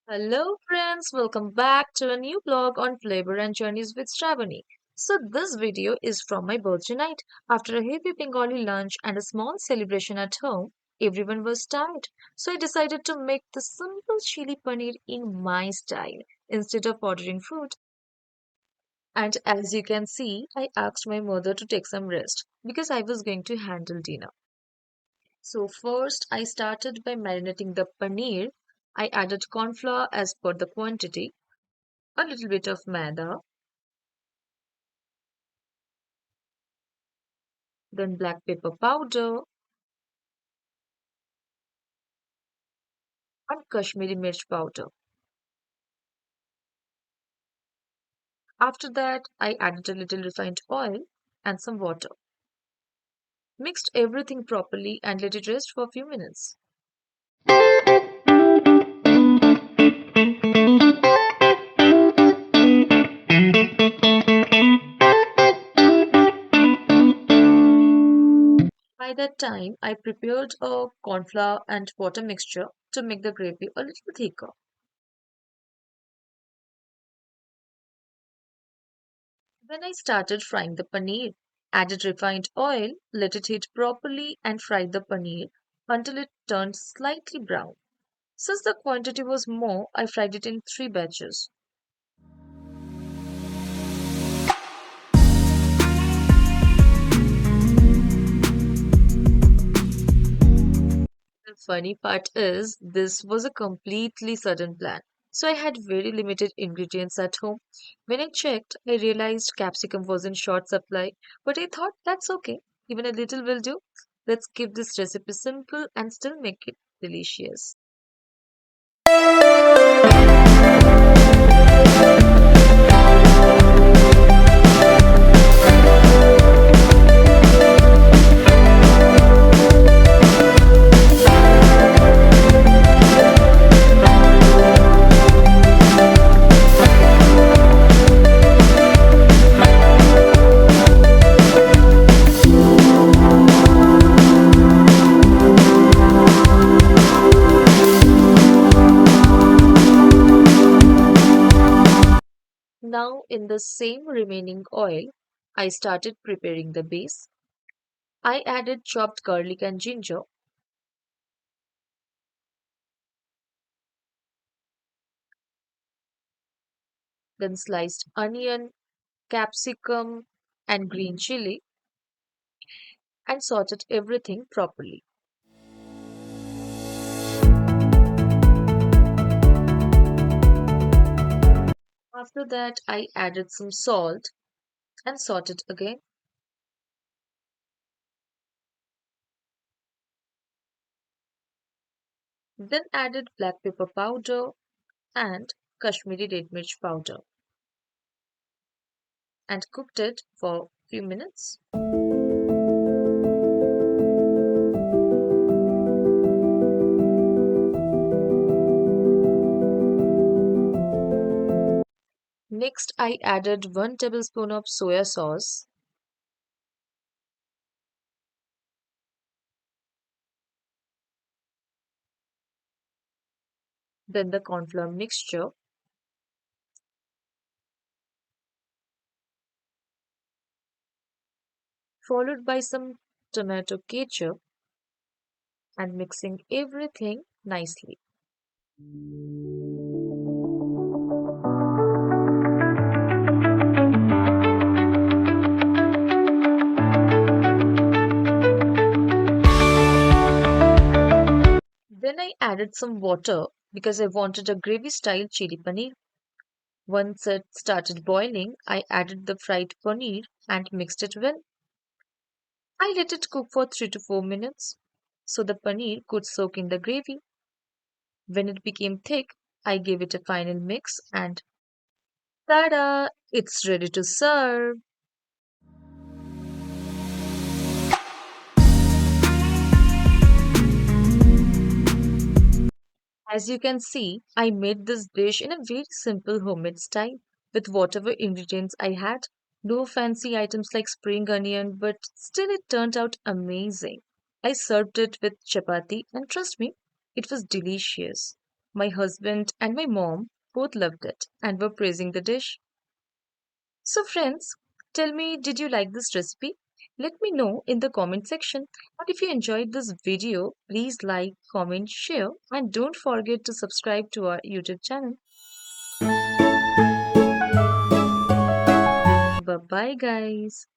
Hello, friends. Welcome back to a new vlog on flavor and journeys with Shrabani. So, this video is from my birthday night. After a heavy Bengali lunch and a small celebration at home, everyone was tired. So, I decided to make the simple chili paneer in my style instead of ordering food. And as you can see, I asked my mother to take some rest because I was going to handle dinner. So first I started by marinating the paneer. I added corn flour as per the quantity, a little bit of maida, then black pepper powder and Kashmiri mirch powder. After that, I added a little refined oil and some water. Mixed everything properly and let it rest for a few minutes. By that time, I prepared a corn flour and water mixture to make the gravy a little thicker. Then I started frying the paneer, added refined oil, let it heat properly, and fried the paneer until it turned slightly brown. Since the quantity was more, I fried it in three batches. The funny part is, this was a completely sudden plan. So I had very limited ingredients at home. When I checked, I realized capsicum was in short supply, but I thought that's okay. Even a little will do. Let's keep this recipe simple and still make it delicious. Now, in the same remaining oil, I started preparing the base. I added chopped garlic and ginger, then sliced onion, capsicum, and green chili, and sauteed everything properly. After that, I added some salt and sauteed again. Then added black pepper powder and Kashmiri red mirch powder and cooked it for a few minutes. Next, I added 1 tablespoon of soya sauce, then the corn flour mixture, followed by some tomato ketchup and mixing everything nicely. Then I added some water because I wanted a gravy style chili paneer. Once it started boiling, I added the fried paneer and mixed it well. I let it cook for 3 to 4 minutes so the paneer could soak in the gravy. When it became thick, I gave it a final mix and tada! It's ready to serve. As you can see, I made this dish in a very simple homemade style with whatever ingredients I had. No fancy items like spring onion, but still it turned out amazing. I served it with chapati and trust me, it was delicious. My husband and my mom both loved it and were praising the dish. So, friends, tell me, did you like this recipe? Let me know in the comment section. And if you enjoyed this video, please like, comment, share, and don't forget to subscribe to our YouTube channel. Bye bye, guys.